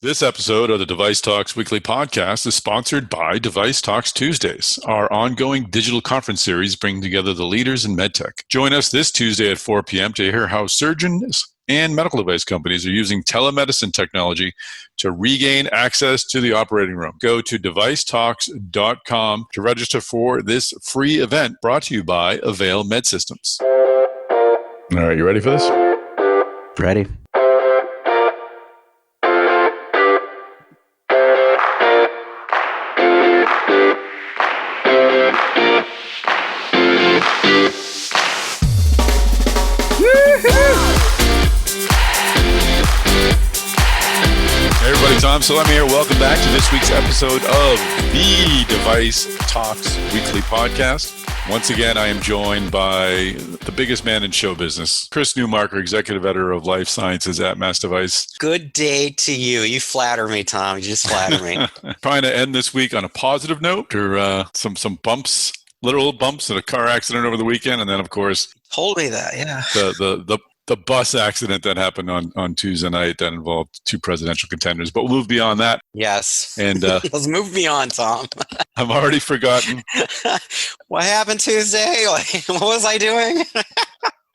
This episode of the Device Talks Weekly Podcast is sponsored by Device Talks Tuesdays, our ongoing digital conference series bringing together the leaders in medtech. Join us this Tuesday at 4 p.m. to hear how surgeons and medical device companies are using telemedicine technology to regain access to the operating room. Go to devicetalks.com to register for this free event brought to you by Avail Medsystems. All right, you ready for this? Ready. Tom Salemi here. Welcome back to this week's episode of the Device Talks Weekly Podcast. Once again, I am joined by the biggest man in show business, Chris Newmarker, Executive Editor of Life Sciences at MassDevice. Good day to you. You flatter me, Tom. You just flatter me. Trying to end this week on a positive note, or some bumps, literal bumps in a car accident over the weekend, and then, of course, told me that, yeah. The bus accident that happened on Tuesday night that involved two presidential contenders. But we'll move beyond that. Yes. And let's move beyond, Tom. I've already forgotten. What happened Tuesday? What was I doing?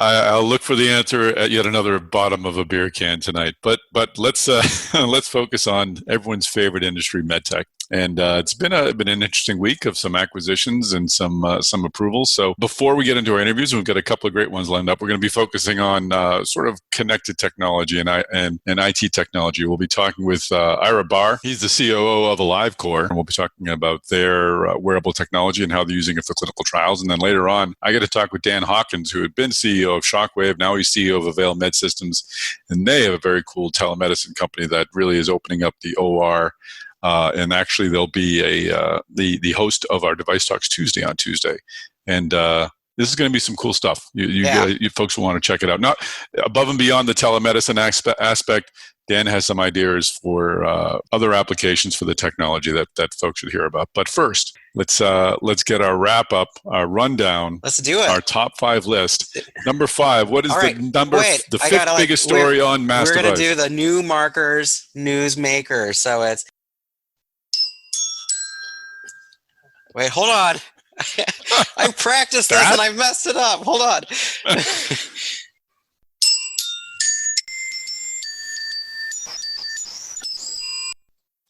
I'll look for the answer at yet another bottom of a beer can tonight. But let's let's focus on everyone's favorite industry, medtech. And it's been an interesting week of some acquisitions and some approvals. So before we get into our interviews, we've got a couple of great ones lined up. We're going to be focusing on sort of connected technology and IT technology. We'll be talking with Ira Bahr. He's the COO of AliveCor, and we'll be talking about their wearable technology and how they're using it for clinical trials. And then later on, I get to talk with Dan Hawkins, who had been CEO of Shockwave. Now he's CEO of Avail Medsystems, and they have a very cool telemedicine company that really is opening up the OR. And actually, they'll be the host of our Device Talks Tuesday on Tuesday. And this is going to be some cool stuff. You folks will want to check it out. Not above and beyond the telemedicine aspect, Dan has some ideas for other applications for the technology that folks should hear about. But first, let's get our wrap up, our rundown. Let's do it. Our top 5 list. Number 5. What is the fifth biggest story on MassDevice? We're going to do the Newmarker's Newsmaker. So it's. Wait, hold on. I practiced this and I messed it up. Hold on.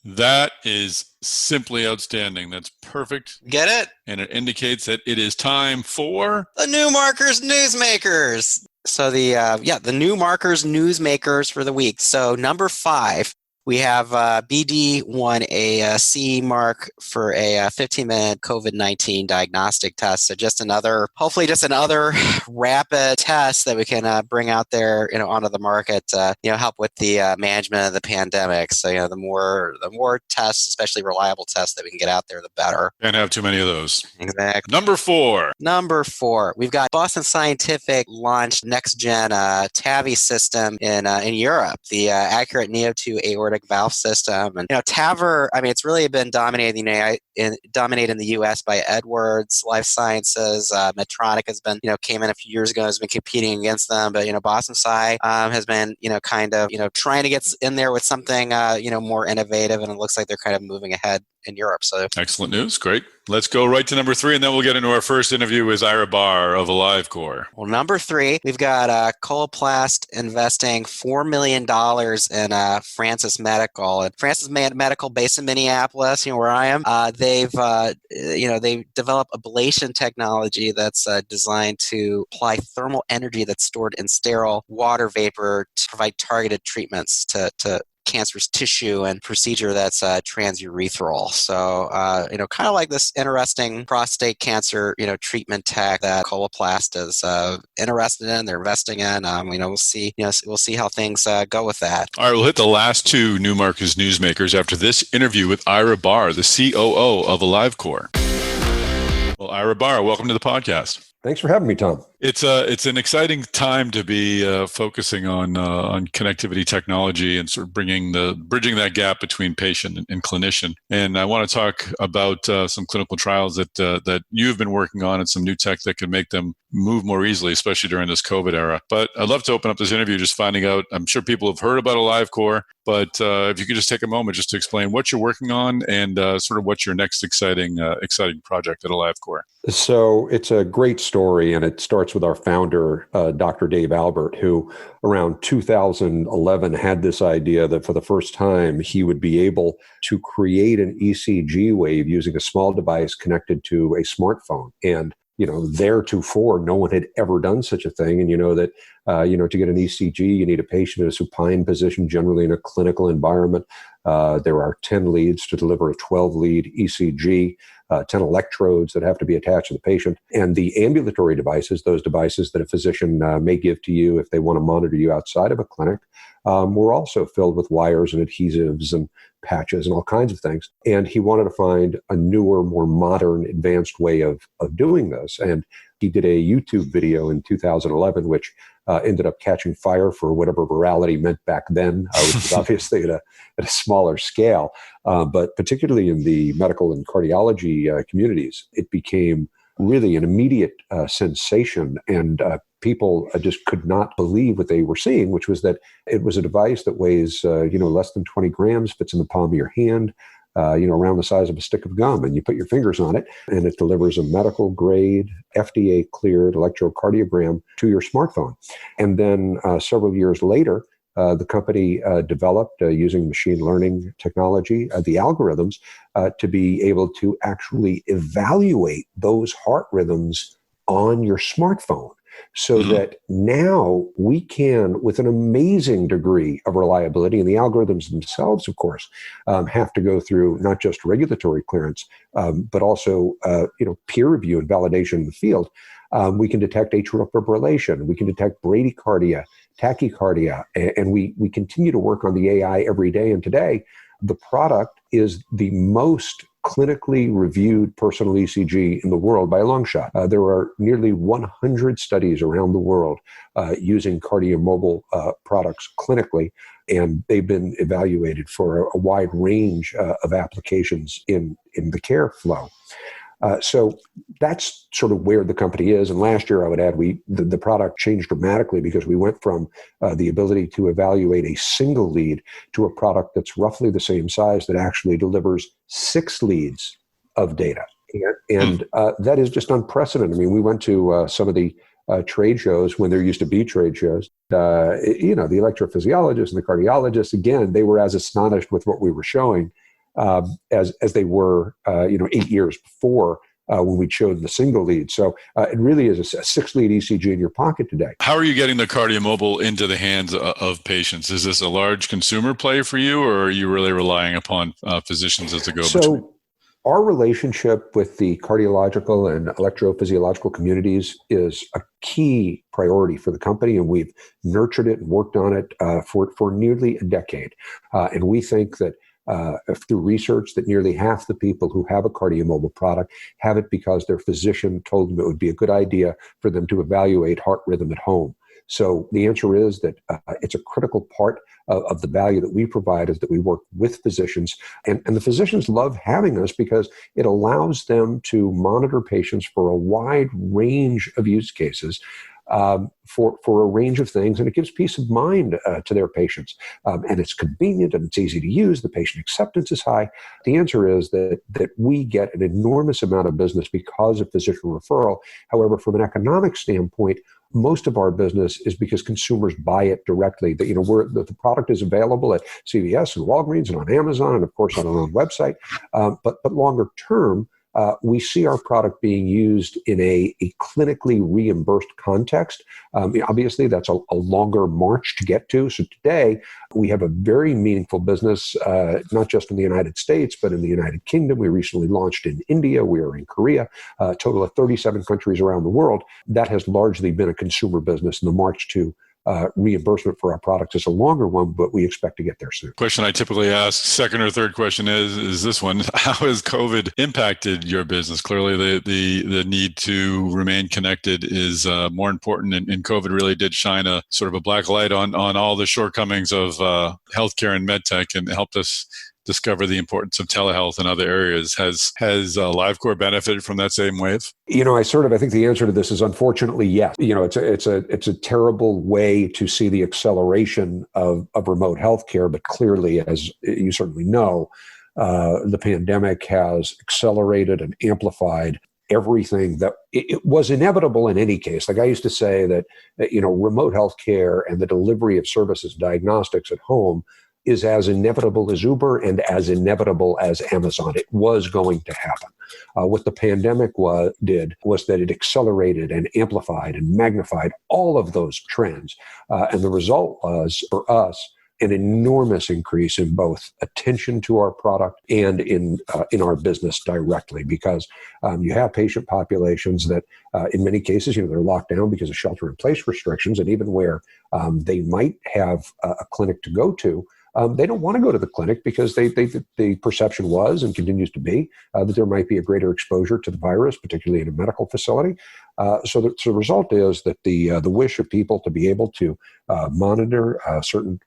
That is simply outstanding. That's perfect. Get it? And it indicates that it is time for the Newmarker's Newsmakers. So the Newmarker's Newsmakers for the week. So number 5. We have BD won a CE mark for a 15-minute COVID-19 diagnostic test. So hopefully just another rapid test that we can bring out there, onto the market to, help with the management of the pandemic. So, the more tests, especially reliable tests that we can get out there, the better. Can't have too many of those. Exactly. Number 4. We've got Boston Scientific launched next-gen TAVI system in Europe, the Accurate Neo2 aortic valve system. And TAVR, it's really been dominated in the U.S. by Edwards Life Sciences. Medtronic has been, came in a few years ago, has been competing against them. But Boston Sci has been, trying to get in there with something, more innovative, and it looks like they're kind of moving ahead in Europe. So excellent news. Great. Let's go right to number 3, and then we'll get into our first interview with Ira Bahr of AliveCor. Well, number 3, we've got Coloplast investing $4 million in Francis Medical. And Francis Medical, based in Minneapolis, where I am, they've developed ablation technology that's designed to apply thermal energy that's stored in sterile water vapor to provide targeted treatments to cancerous tissue and procedure that's transurethral. So, kind of like this interesting prostate cancer, treatment tech that Coloplast is interested in, they're investing in. We'll see how things go with that. All right, we'll hit the last 2 Newmarker's Newsmakers after this interview with Ira Bahr, the COO of AliveCor. Well, Ira Bahr, welcome to the podcast. Thanks for having me, Tom. It's an exciting time to be focusing on connectivity technology and sort of bridging that gap between patient and clinician. And I want to talk about some clinical trials that you've been working on and some new tech that can make them move more easily, especially during this COVID era. But I'd love to open up this interview just finding out. I'm sure people have heard about AliveCor, but if you could just take a moment just to explain what you're working on and sort of what's your next exciting project at AliveCor. So it's a great story, and it starts with our founder, Dr. Dave Albert, who around 2011 had this idea that for the first time he would be able to create an ECG wave using a small device connected to a smartphone. And theretofore, no one had ever done such a thing. And that, to get an ECG, you need a patient in a supine position, generally in a clinical environment. There are 10 leads to deliver a 12-lead ECG, 10 electrodes that have to be attached to the patient. And the ambulatory devices, those devices that a physician may give to you if they want to monitor you outside of a clinic, were also filled with wires and adhesives and patches and all kinds of things. And he wanted to find a newer, more modern, advanced way of doing this. And he did a YouTube video in 2011, which ended up catching fire for whatever virality meant back then, which was obviously at a smaller scale. But particularly in the medical and cardiology communities, it became really an immediate sensation. And people just could not believe what they were seeing, which was that it was a device that weighs, less than 20 grams, fits in the palm of your hand, around the size of a stick of gum, and you put your fingers on it, and it delivers a medical grade, FDA cleared electrocardiogram to your smartphone. And then several years later, the company developed, using machine learning technology, the algorithms to be able to actually evaluate those heart rhythms on your smartphone. So that now we can, with an amazing degree of reliability, and the algorithms themselves, of course, have to go through not just regulatory clearance, but also peer review and validation in the field. We can detect atrial fibrillation. We can detect bradycardia, tachycardia, and we continue to work on the AI every day. And today, the product is the most clinically reviewed personal ECG in the world by a long shot. There are nearly 100 studies around the world using KardiaMobile products clinically, and they've been evaluated for a wide range of applications in the care flow. So that's sort of where the company is. And last year, I would add, the product changed dramatically because we went from the ability to evaluate a single lead to a product that's roughly the same size that actually delivers 6 leads of data. And that is just unprecedented. I mean, we went to some of the trade shows when there used to be trade shows. The electrophysiologists and the cardiologists, again, they were as astonished with what we were showing as they were, 8 years before when we showed the single lead. So it really is a 6-lead ECG in your pocket today. How are you getting the KardiaMobile into the hands of patients? Is this a large consumer play for you, or are you really relying upon physicians as the go-between? So our relationship with the cardiological and electrophysiological communities is a key priority for the company, and we've nurtured it and worked on it for nearly a decade. And we think that through research that nearly half the people who have a KardiaMobile product have it because their physician told them it would be a good idea for them to evaluate heart rhythm at home. So the answer is that it's a critical part of the value that we provide is that we work with physicians. And the physicians love having us because it allows them to monitor patients for a wide range of use cases. For a range of things, and it gives peace of mind to their patients. And it's convenient and it's easy to use. The patient acceptance is high. The answer is that we get an enormous amount of business because of physician referral. However, from an economic standpoint, most of our business is because consumers buy it directly. The product is available at CVS and Walgreens and on Amazon and, of course, on our own website. But longer term, we see our product being used in a clinically reimbursed context. Obviously, that's a longer march to get to. So today, we have a very meaningful business, not just in the United States, but in the United Kingdom. We recently launched in India. We are in Korea, a total of 37 countries around the world. That has largely been a consumer business, and the march to reimbursement for our products is a longer one, but we expect to get there soon. Question I typically ask, second or third question is this one: how has COVID impacted your business? Clearly, the need to remain connected is more important, and COVID really did shine a sort of a black light on all the shortcomings of healthcare and medtech, and helped us discover the importance of telehealth in other areas. Has AliveCor benefited from that same wave? I think the answer to this is unfortunately yes. It's a terrible way to see the acceleration of remote healthcare, but clearly, as you certainly know, the pandemic has accelerated and amplified everything that it was inevitable in any case. Like I used to say that, remote healthcare and the delivery of services, diagnostics at home is as inevitable as Uber and as inevitable as Amazon. It was going to happen. What the pandemic did was that it accelerated and amplified and magnified all of those trends. And the result was, for us, an enormous increase in both attention to our product and in our business directly, because you have patient populations that in many cases, they're locked down because of shelter-in-place restrictions, and even where they might have a clinic to go to, they don't want to go to the clinic because the perception was and continues to be that there might be a greater exposure to the virus, particularly in a medical facility. So the result is that the wish of people to be able to monitor certain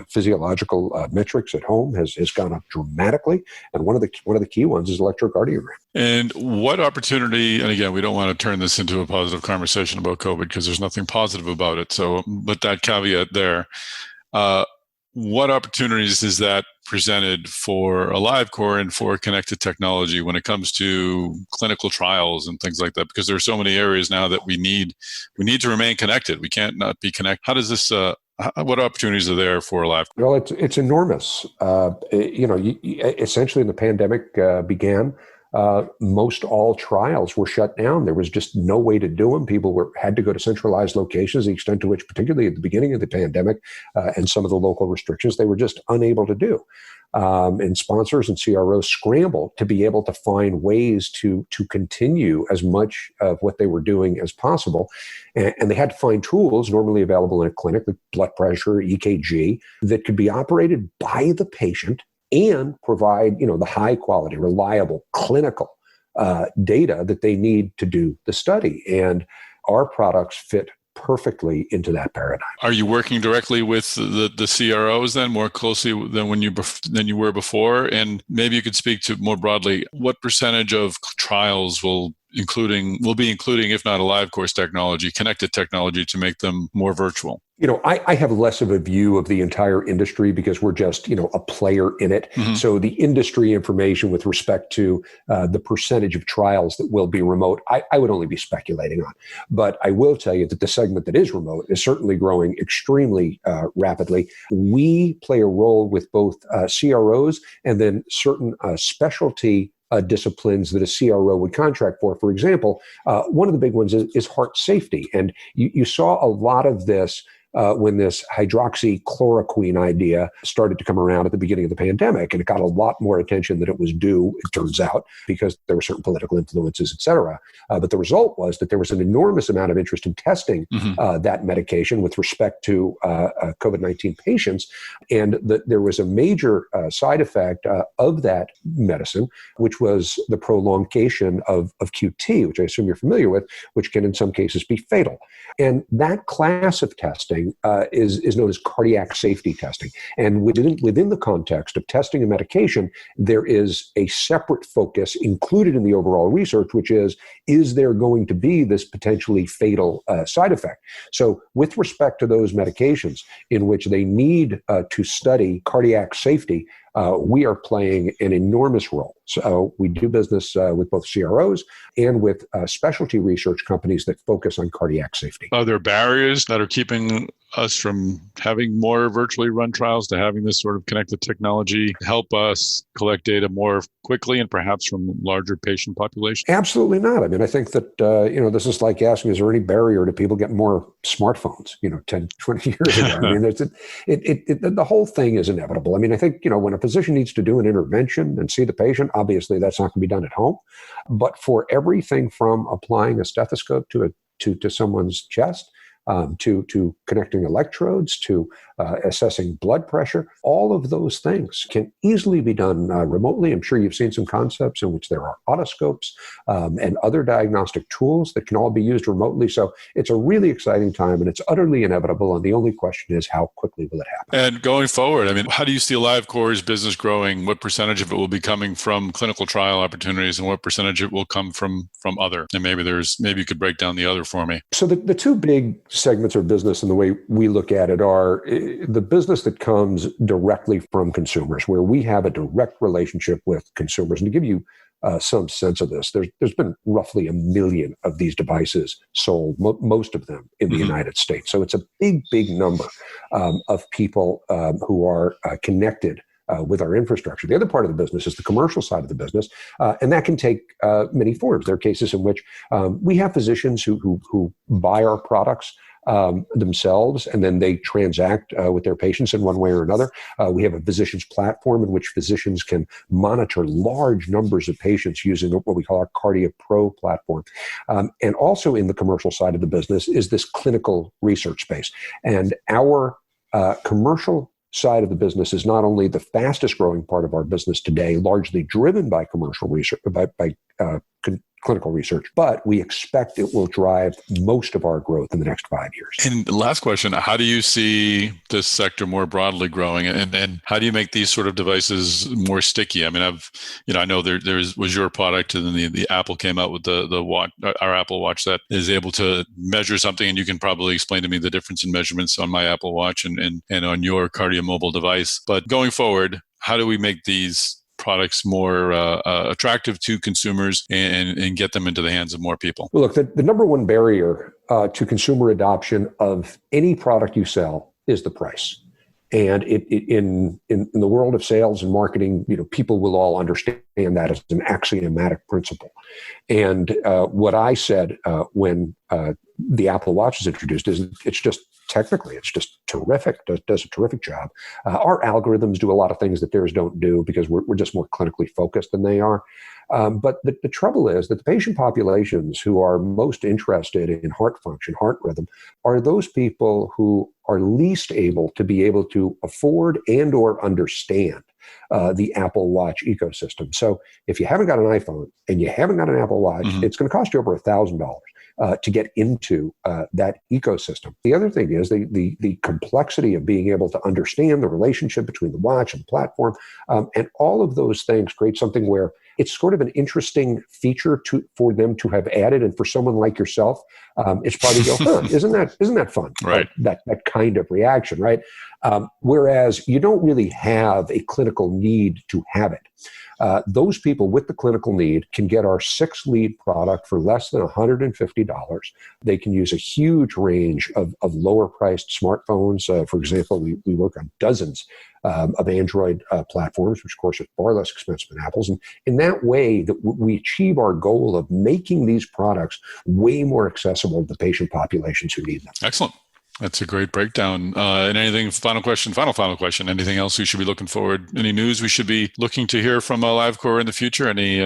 physiological metrics at home has gone up dramatically, and one of the key ones is electrocardiogram. And what opportunity? And again, we don't want to turn this into a positive conversation about COVID because there's nothing positive about it. So, but that caveat there. What opportunities is that presented for AliveCor and for connected technology when it comes to clinical trials and things like that? Because there are so many areas now that we need to remain connected. We can't not be connected. How does this? What opportunities are there for AliveCor? Well, it's enormous. Essentially, when the pandemic began, most all trials were shut down. There was just no way to do them. People had to go to centralized locations, the extent to which, particularly at the beginning of the pandemic and some of the local restrictions, they were just unable to do. And sponsors and CROs scrambled to be able to find ways to continue as much of what they were doing as possible. And they had to find tools normally available in a clinic, like blood pressure, EKG, that could be operated by the patient and provide, the high quality, reliable clinical data that they need to do the study. And our products fit perfectly into that paradigm. Are you working directly with the CROs then, more closely than than you were before? And maybe you could speak to more broadly, what percentage of trials will be including, if not AliveCor's technology, connected technology, to make them more virtual? I have less of a view of the entire industry because we're just, a player in it. Mm-hmm. So the industry information with respect to the percentage of trials that will be remote, I would only be speculating on. But I will tell you that the segment that is remote is certainly growing extremely rapidly. We play a role with both CROs and then certain specialty disciplines that a CRO would contract for. For example, one of the big ones is heart safety. And you saw a lot of this when this hydroxychloroquine idea started to come around at the beginning of the pandemic, and it got a lot more attention than it was due, it turns out, because there were certain political influences, et cetera. But the result was that there was an enormous amount of interest in testing that medication with respect to COVID-19 patients, and that there was a major side effect of that medicine, which was the prolongation of QT, which I assume you're familiar with, which can in some cases be fatal. And that class of testing is known as cardiac safety testing. And within the context of testing a medication, there is a separate focus included in the overall research, which is there going to be this potentially fatal side effect? So with respect to those medications in which they need to study cardiac safety, we are playing an enormous role. So we do business with both CROs and with specialty research companies that focus on cardiac safety. Are there barriers that are keeping us from having more virtually run trials, to having this sort of connected technology help us collect data more quickly and perhaps from larger patient populations? Absolutely not. I mean, I think that, this is like asking, is there any barrier to people getting more smartphones, 10, 20 years ago? I mean, the whole thing is inevitable. I mean, I think, when a physician needs to do an intervention and see the patient, obviously that's not going to be done at home. But for everything from applying a stethoscope to someone's chest, to connecting electrodes, to assessing blood pressure. All of those things can easily be done remotely. I'm sure you've seen some concepts in which there are otoscopes and other diagnostic tools that can all be used remotely. So it's a really exciting time, and it's utterly inevitable. And the only question is, how quickly will it happen? And going forward, I mean, how do you see AliveCor's business growing? What percentage of it will be coming from clinical trial opportunities, and what percentage it will come from other? And maybe you could break down the other for me. So the two big segments of business and the way we look at it are the business that comes directly from consumers, where we have a direct relationship with consumers. And to give you some sense of this, there's been roughly 1 million of these devices sold, most of them in the United States. So it's a big number of people who are connected with our infrastructure. The other part of the business is the commercial side of the business, and that can take many forms. There are cases in which we have physicians who buy our products themselves, and then they transact with their patients in one way or another. We have a physician's platform in which physicians can monitor large numbers of patients using what we call our KardiaPro platform. And also in the commercial side of the business is this clinical research space. And our commercial side of the business is not only the fastest growing part of our business today, largely driven by commercial research, by clinical research, but we expect it will drive most of our growth in the next 5 years. And last question, how do you see this sector more broadly growing, and how do you make these sort of devices more sticky? I mean, I know there was your product, and then the Apple came out with the watch, our Apple Watch, that is able to measure something, and you can probably explain to me the difference in measurements on my Apple Watch and on your KardiaMobile device. But going forward, how do we make these products more attractive to consumers and get them into the hands of more people? Well, look, the number one barrier to consumer adoption of any product you sell is the price. And in the world of sales and marketing, people will all understand that as an axiomatic principle. And what I said when the Apple Watch is introduced is it's just terrific. Does a terrific job. Our algorithms do a lot of things that theirs don't do because we're just more clinically focused than they are. But the trouble is that the patient populations who are most interested in heart function, heart rhythm, are those people who are least able to afford and or understand the Apple Watch ecosystem. So if you haven't got an iPhone and you haven't got an Apple Watch, it's going to cost you over $1,000. To get into that ecosystem. The other thing is the complexity of being able to understand the relationship between the watch and the platform, and all of those things create something where it's sort of an interesting feature for them to have added, and for someone like yourself, it's probably isn't that fun? Right. That kind of reaction, right? Whereas you don't really have a clinical need to have it. Those people with the clinical need can get our 6-lead product for less than $150. They can use a huge range of lower priced smartphones. For example, we work on dozens of Android platforms, which of course are far less expensive than Apple's. And in that way, that we achieve our goal of making these products way more accessible to the patient populations who need them. Excellent. That's a great breakdown. And anything, final question, anything else we should be looking forward? Any news we should be looking to hear from AliveCor in the future? Any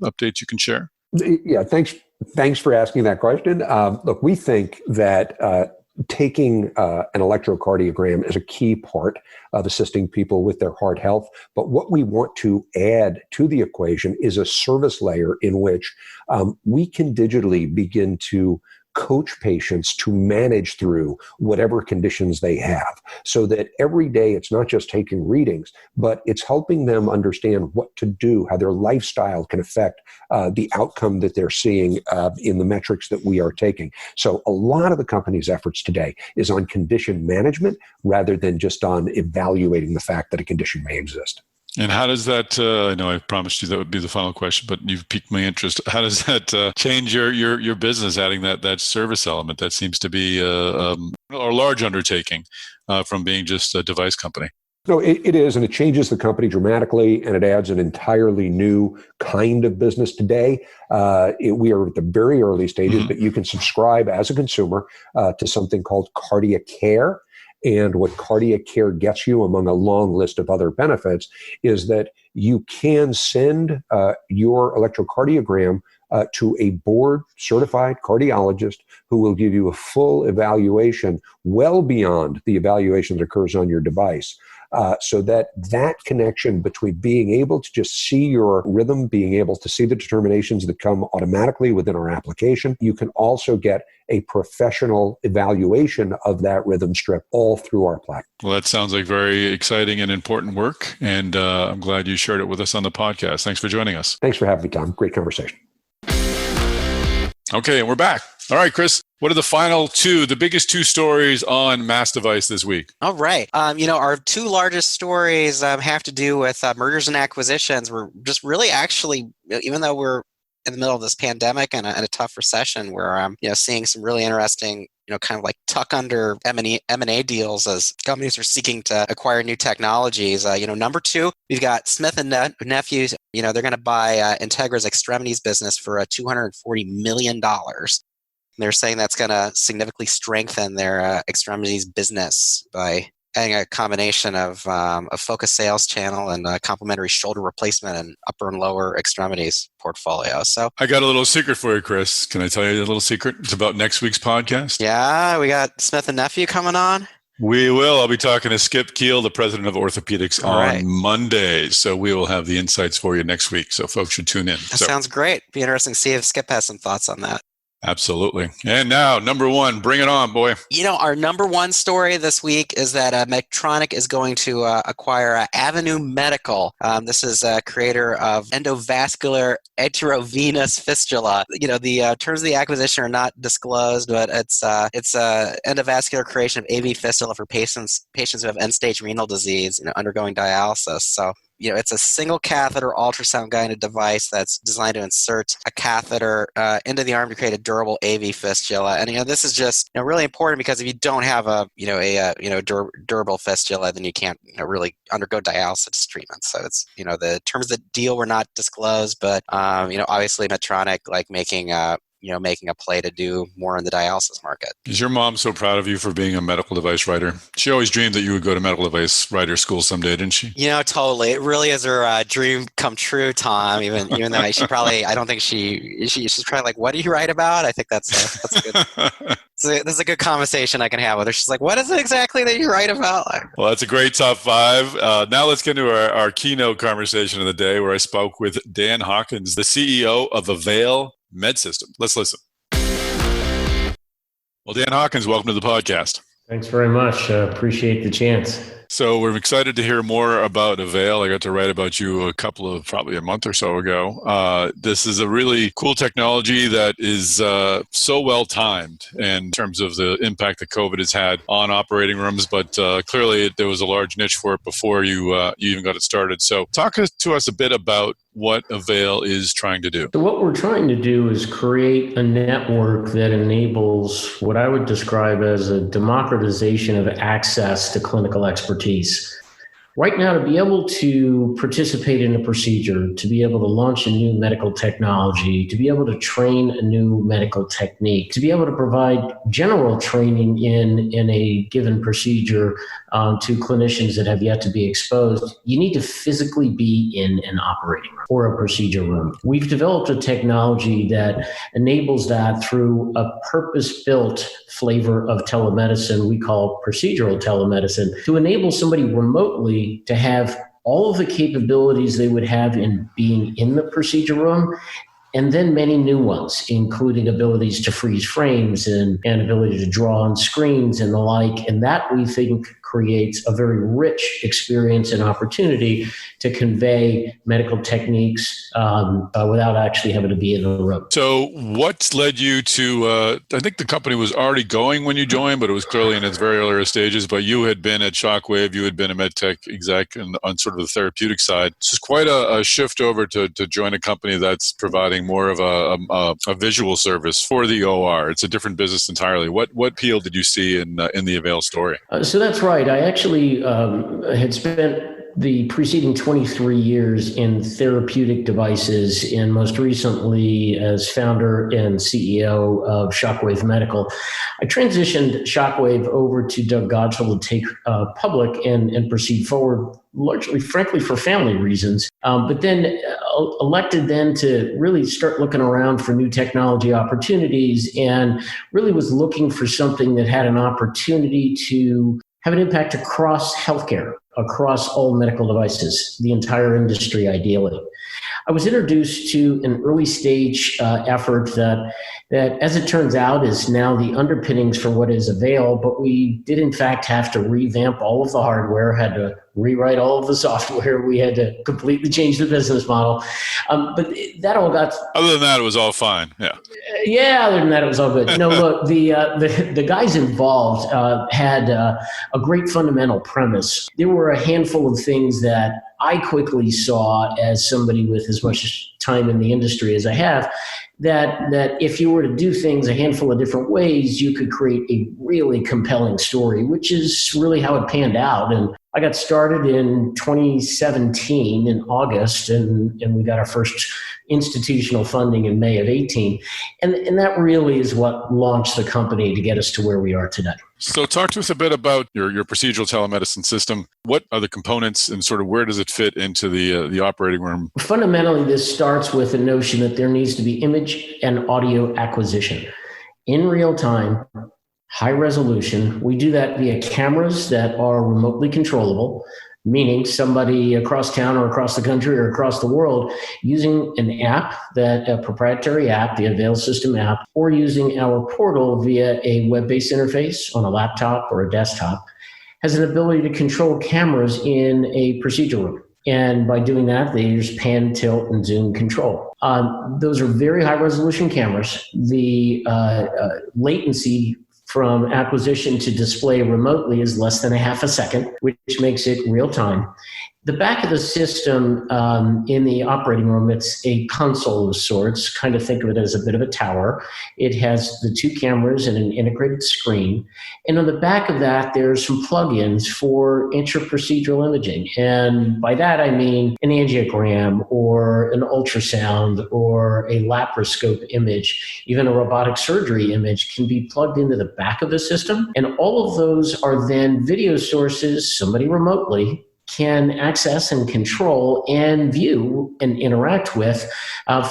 updates you can share? Yeah, thanks for asking that question. Look, we think that taking an electrocardiogram is a key part of assisting people with their heart health. But what we want to add to the equation is a service layer in which we can digitally begin to coach patients to manage through whatever conditions they have, so that every day it's not just taking readings, but it's helping them understand what to do, how their lifestyle can affect the outcome that they're seeing in the metrics that we are taking. So a lot of the company's efforts today is on condition management rather than just on evaluating the fact that a condition may exist. And how does that, I know I promised you that would be the final question, but you've piqued my interest. How does that change your business, adding that service element? That seems to be a large undertaking from being just a device company. No, it is, and it changes the company dramatically, and it adds an entirely new kind of business today. We are at the very early stages, but you can subscribe as a consumer to something called KardiaCare. And what KardiaCare gets you, among a long list of other benefits, is that you can send your electrocardiogram to a board-certified cardiologist who will give you a full evaluation well beyond the evaluation that occurs on your device. So that connection between being able to just see your rhythm, being able to see the determinations that come automatically within our application, you can also get a professional evaluation of that rhythm strip all through our platform. Well, that sounds like very exciting and important work, and I'm glad you shared it with us on the podcast. Thanks for joining us. Thanks for having me, Tom. Great conversation. Okay, and we're back. All right, Chris, what are the biggest two stories on MassDevice this week? All right. Our two largest stories have to do with mergers and acquisitions. We're just really actually, even though we're in the middle of this pandemic and a tough recession, we're seeing some really interesting, kind of like tuck under M&A deals as companies are seeking to acquire new technologies. Number two, we've got Smith+Nephew. They're going to buy Integra's extremities business for $240 million. They're saying that's going to significantly strengthen their extremities business by adding a combination of a focused sales channel and a complementary shoulder replacement and upper and lower extremities portfolio. So I got a little secret for you, Chris. Can I tell you a little secret? It's about next week's podcast. Yeah, we got Smith+Nephew coming on. We will. I'll be talking to Skip Keel, the president of orthopedics, on Monday. So we will have the insights for you next week. So folks should tune in. That sounds great. Be interesting to see if Skip has some thoughts on that. Absolutely. And now, number one, bring it on, boy. Our number one story this week is that Medtronic is going to acquire Avail Medical. This is a creator of endovascular arteriovenous fistula. The terms of the acquisition are not disclosed, but it's endovascular creation of AV fistula for patients who have end-stage renal disease, undergoing dialysis. So it's a single catheter ultrasound guided device that's designed to insert a catheter into the arm to create a durable AV fistula. And this is just really important because if you don't have a durable fistula, then you can't really undergo dialysis treatment. So it's the terms of the deal were not disclosed, but obviously Medtronic making a play to do more in the dialysis market. Is your mom so proud of you for being a medical device writer? She always dreamed that you would go to medical device writer school someday, didn't she? Totally. It really is her dream come true, Tom. Even though she probably, I don't think she's probably like, what do you write about? I think that's a good. This is a good conversation I can have with her. She's like, what is it exactly that you write about? Well, that's a great top five. Now let's get into our keynote conversation of the day where I spoke with Dan Hawkins, the CEO of Avail Medsystems. Let's listen. Well, Dan Hawkins, welcome to the podcast. Thanks very much. Appreciate the chance. So we're excited to hear more about Avail. I got to write about you probably a month or so ago. This is a really cool technology that is so well timed in terms of the impact that COVID has had on operating rooms, but clearly there was a large niche for it before you even got it started. So talk to us a bit about what Avail is trying to do. So what we're trying to do is create a network that enables what I would describe as a democratization of access to clinical expertise. Right now, to be able to participate in a procedure, to be able to launch a new medical technology, to be able to train a new medical technique, to be able to provide general training in a given procedure to clinicians that have yet to be exposed, you need to physically be in an operating room or a procedure room. We've developed a technology that enables that through a purpose-built flavor of telemedicine we call procedural telemedicine to enable somebody remotely to have all of the capabilities they would have in being in the procedure room, and then many new ones, including abilities to freeze frames and ability to draw on screens and the like. And that, we think, creates a very rich experience and opportunity to convey medical techniques without actually having to be in the room. So what's led you to, I think the company was already going when you joined, but it was clearly in its very earlier stages, but you had been at Shockwave, you had been a medtech exec on sort of the therapeutic side. This is quite a shift over to join a company that's providing more of a visual service for the OR. It's a different business entirely. What appeal did you see in the Avail story? So that's right. I actually had spent the preceding 23 years in therapeutic devices, and most recently as founder and CEO of Shockwave Medical. I transitioned Shockwave over to Doug Godshall to take public and proceed forward, largely, frankly, for family reasons. But then elected then to really start looking around for new technology opportunities, and really was looking for something that had an opportunity to have an impact across healthcare, across all medical devices, the entire industry ideally. I was introduced to an early stage effort that, as it turns out, is now the underpinnings for what is Avail, but we did in fact have to revamp all of the hardware, had to rewrite all of the software, we had to completely change the business model. But that all got... Other than that, it was all fine, yeah. Yeah, other than that, it was all good. No, look, the guys involved had a great fundamental premise. There were a handful of things that I quickly saw, as somebody with as much time in the industry as I have, that if you were to do things a handful of different ways, you could create a really compelling story, which is really how it panned out. And I got started in 2017 in August, and we got our first institutional funding in May of 18. And that really is what launched the company to get us to where we are today. So talk to us a bit about your procedural telemedicine system. What are the components, and sort of where does it fit into the operating room? Fundamentally, this starts with the notion that there needs to be image and audio acquisition in real time, high resolution. We do that via cameras that are remotely controllable, meaning somebody across town or across the country or across the world using an app, a proprietary app, the Avail System app, or using our portal via a web-based interface on a laptop or a desktop, has an ability to control cameras in a procedure room. And by doing that, they use pan, tilt, and zoom control. Those are very high resolution cameras. The latency from acquisition to display remotely is less than a half a second, which makes it real time. The back of the system in the operating room, it's a console of sorts. Kind of think of it as a bit of a tower. It has the two cameras and an integrated screen. And on the back of that, there's some plugins for intra-procedural imaging. And by that, I mean an angiogram or an ultrasound or a laparoscope image, even a robotic surgery image can be plugged into the back of the system. And all of those are then video sources somebody remotely can access and control and view and interact with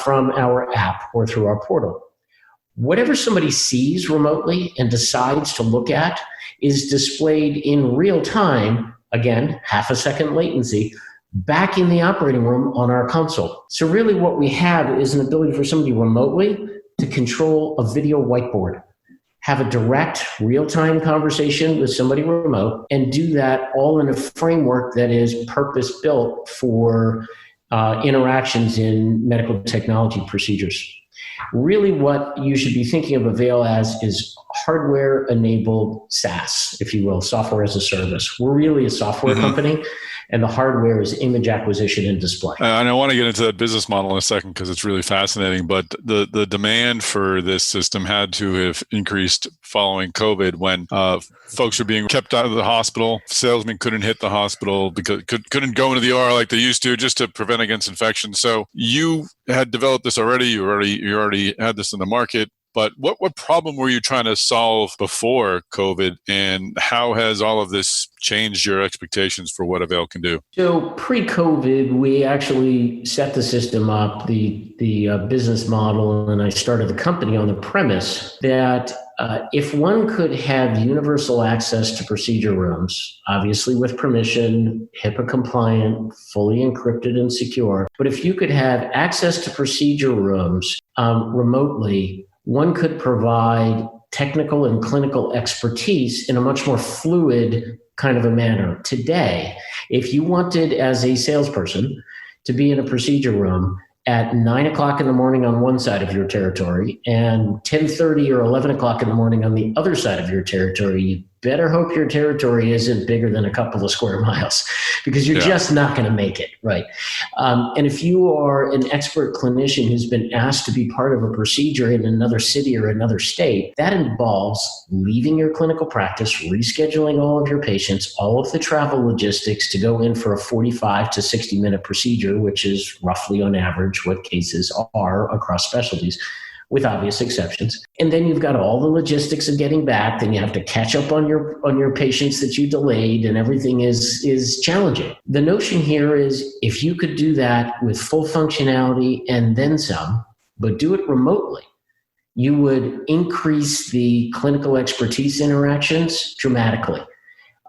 from our app or through our portal. Whatever somebody sees remotely and decides to look at is displayed in real time, again, half a second latency, back in the operating room on our console. So really what we have is an ability for somebody remotely to control a video whiteboard, have a direct real-time conversation with somebody remote, and do that all in a framework that is purpose-built for interactions in medical technology procedures. Really what you should be thinking of Avail as is hardware-enabled SaaS, if you will, software as a service. We're really a software company, and the hardware is image acquisition and display. And I want to get into that business model in a second because it's really fascinating, but the demand for this system had to have increased following COVID when folks were being kept out of the hospital. Salesmen couldn't hit the hospital because couldn't go into the OR like they used to just to prevent against infection. So you had developed this already. You already had this in the market. But what problem were you trying to solve before COVID, and how has all of this changed your expectations for what Avail can do? So pre-COVID, we actually set the system up, the business model, and I started the company on the premise that if one could have universal access to procedure rooms, obviously with permission, HIPAA compliant, fully encrypted and secure, but if you could have access to procedure rooms remotely, one could provide technical and clinical expertise in a much more fluid kind of a manner. Today, if you wanted as a salesperson to be in a procedure room at 9 o'clock in the morning on one side of your territory and 10:30 or 11 o'clock in the morning on the other side of your territory, you'd better hope your territory isn't bigger than a couple of square miles, because you're just not going to make it, right? And if you are an expert clinician who's been asked to be part of a procedure in another city or another state, that involves leaving your clinical practice, rescheduling all of your patients, all of the travel logistics to go in for a 45 to 60-minute procedure, which is roughly on average what cases are across specialties, with obvious exceptions. And then you've got all the logistics of getting back, then you have to catch up on your patients that you delayed, and everything is challenging. The notion here is, if you could do that with full functionality and then some, but do it remotely, you would increase the clinical expertise interactions dramatically.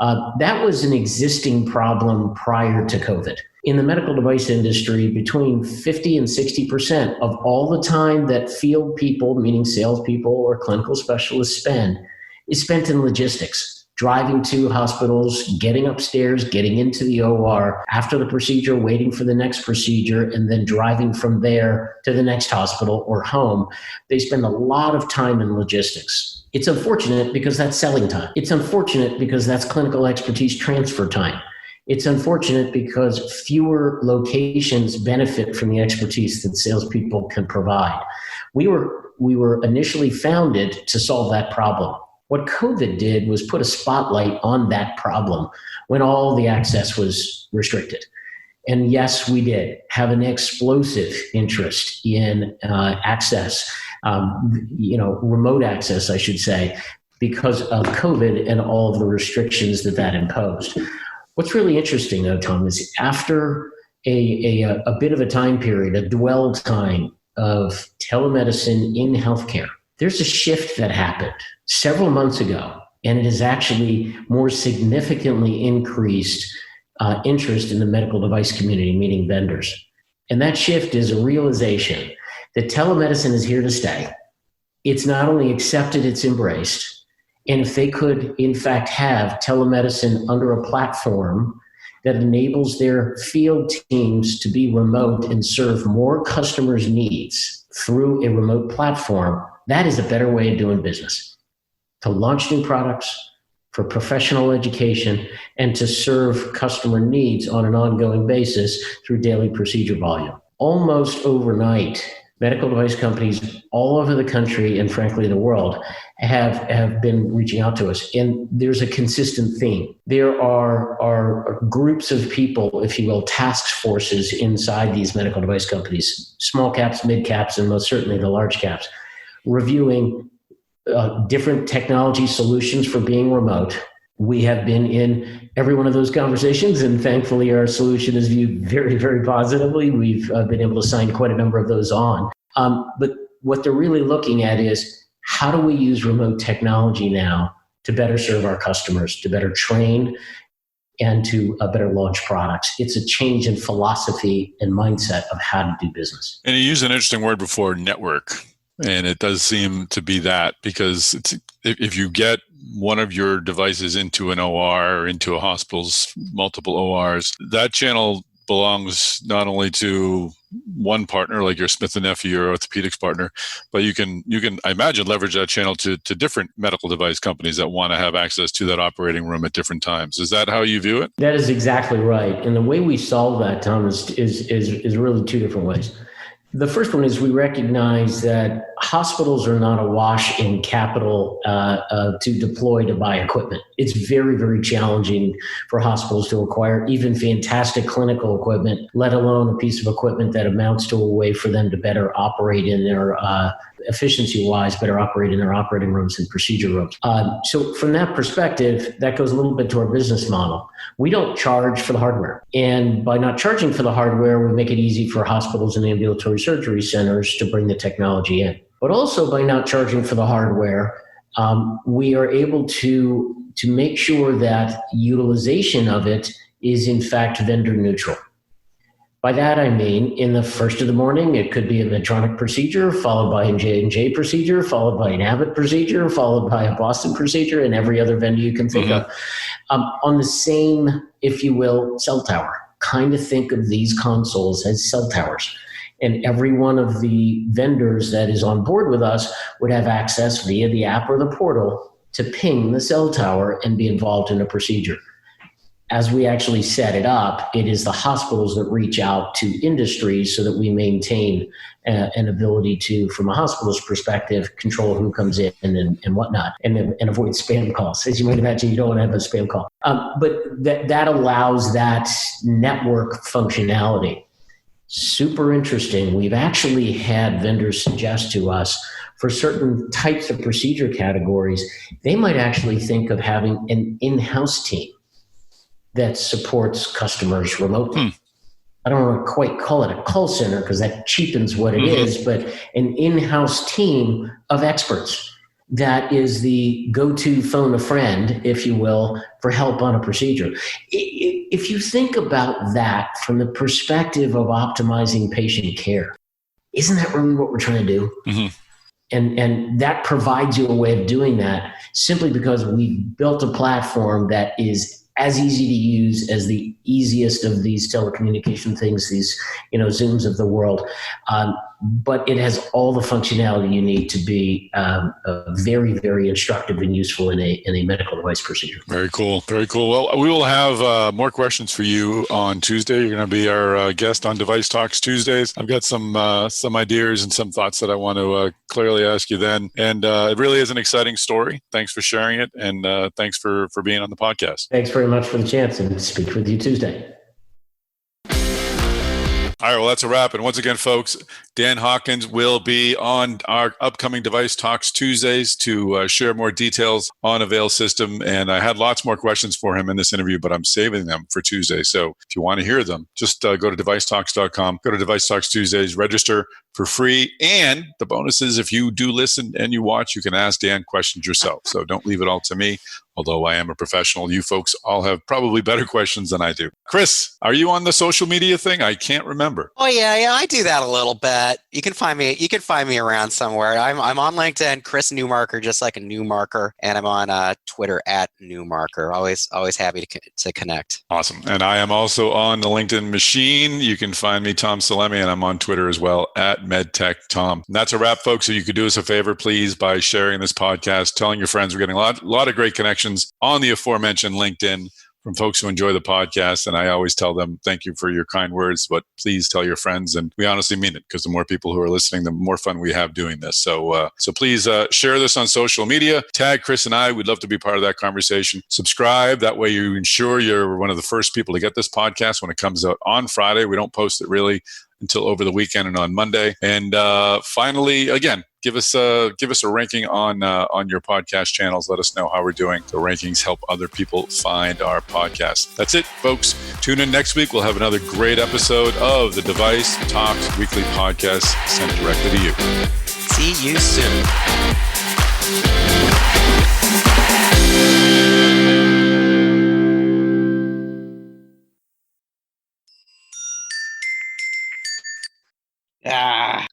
That was an existing problem prior to COVID. In the medical device industry, between 50 and 60% of all the time that field people, meaning salespeople or clinical specialists, spend is spent in logistics, driving to hospitals, getting upstairs, getting into the OR, after the procedure, waiting for the next procedure, and then driving from there to the next hospital or home. They spend a lot of time in logistics. It's unfortunate because that's selling time. It's unfortunate because that's clinical expertise transfer time. It's unfortunate because fewer locations benefit from the expertise that salespeople can provide. We were initially founded to solve that problem. What COVID did was put a spotlight on that problem when all the access was restricted. And yes, we did have an explosive interest in access, remote access, I should say, because of COVID and all of the restrictions that imposed. What's really interesting, though, Tom, is after a bit of a time period, a dwell time of telemedicine in healthcare, there's a shift that happened several months ago, and it has actually more significantly increased interest in the medical device community, meaning vendors. And that shift is a realization that telemedicine is here to stay. It's not only accepted, it's embraced. And if they could, in fact, have telemedicine under a platform that enables their field teams to be remote and serve more customers' needs through a remote platform, that is a better way of doing business. To launch new products, for professional education, and to serve customer needs on an ongoing basis through daily procedure volume. Almost overnight, medical device companies all over the country and frankly the world have been reaching out to us. And there's a consistent theme. There are groups of people, if you will, task forces inside these medical device companies, small caps, mid caps, and most certainly the large caps, reviewing different technology solutions for being remote. We have been in every one of those conversations, and thankfully our solution is viewed very, very positively. We've been able to sign quite a number of those on. But what they're really looking at is, how do we use remote technology now to better serve our customers, to better train, and to better launch products? It's a change in philosophy and mindset of how to do business. And you used an interesting word before, network. And it does seem to be that, because if you get one of your devices into an OR or into a hospital's multiple ORs, that channel belongs not only to one partner like your Smith+Nephew or orthopedics partner, but you can, I imagine, leverage that channel to different medical device companies that want to have access to that operating room at different times. Is that how you view it? That is exactly right. And the way we solve that, Tom, is really two different ways. The first one is we recognize that hospitals are not awash in capital to deploy to buy equipment. It's very, very challenging for hospitals to acquire even fantastic clinical equipment, let alone a piece of equipment that amounts to a way for them to better operate in their efficiency-wise, better operate in their operating rooms and procedure rooms. So from that perspective, that goes a little bit to our business model. We don't charge for the hardware. And by not charging for the hardware, we make it easy for hospitals and ambulatory surgery centers to bring the technology in. But also by not charging for the hardware, we are able to make sure that utilization of it is in fact vendor neutral. By that, I mean, in the first of the morning, it could be a Medtronic procedure, followed by a J&J procedure, followed by an Abbott procedure, followed by a Boston procedure, and every other vendor you can think of. On the same, if you will, cell tower. Kind of think of these consoles as cell towers. And every one of the vendors that is on board with us would have access via the app or the portal to ping the cell tower and be involved in a procedure. As we actually set it up, it is the hospitals that reach out to industries so that we maintain an ability to, from a hospital's perspective, control who comes in and whatnot, and avoid spam calls. As you might imagine, you don't want to have a spam call. But that allows that network functionality. Super interesting. We've actually had vendors suggest to us for certain types of procedure categories, they might actually think of having an in-house team that supports customers remotely. I don't want to quite call it a call center because that cheapens what it is, but an in-house team of experts that is the go-to phone a friend, if you will, for help on a procedure. If you think about that from the perspective of optimizing patient care, isn't that really what we're trying to do? And that provides you a way of doing that simply because we built a platform that is as easy to use as the easiest of these telecommunication things, these Zooms of the world. But it has all the functionality you need to be very, very instructive and useful in a medical device procedure. Very cool. Very cool. Well, we will have more questions for you on Tuesday. You're going to be our guest on Device Talks Tuesdays. I've got some ideas and some thoughts that I want to clearly ask you then. And it really is an exciting story. Thanks for sharing it. And thanks for being on the podcast. Thanks very much for the chance and speak with you Tuesday. All right, well, that's a wrap. And once again, folks, Dan Hawkins will be on our upcoming Device Talks Tuesdays to share more details on Avail System. And I had lots more questions for him in this interview, but I'm saving them for Tuesday. So if you want to hear them, just go to devicetalks.com, go to Device Talks Tuesdays, register for free. And the bonus is if you do listen and you watch, you can ask Dan questions yourself. So don't leave it all to me. Although I am a professional, you folks all have probably better questions than I do. Chris, are you on the social media thing? I can't remember. Oh yeah, I do that a little bit. You can find me around somewhere. I'm on LinkedIn, Chris Newmarker, just like a Newmarker, and I'm on Twitter at Newmarker. Always happy to connect. Awesome. And I am also on the LinkedIn machine. You can find me, Tom Salemi, and I'm on Twitter as well at MedTechTom. And that's a wrap, folks. So you could do us a favor, please, by sharing this podcast, telling your friends. We're getting a lot of great connections on the aforementioned LinkedIn from folks who enjoy the podcast. And I always tell them, thank you for your kind words, but please tell your friends. And we honestly mean it, because the more people who are listening, the more fun we have doing this. So please share this on social media. Tag Chris and I. We'd love to be part of that conversation. Subscribe. That way you ensure you're one of the first people to get this podcast when it comes out on Friday. We don't post it really until over the weekend and on Monday. And finally, again, give us a ranking on your podcast channels. Let us know how we're doing. The rankings help other people find our podcast. That's it, folks. Tune in next week. We'll have another great episode of the Device Talks Weekly Podcast sent directly to you. See you soon. Ah.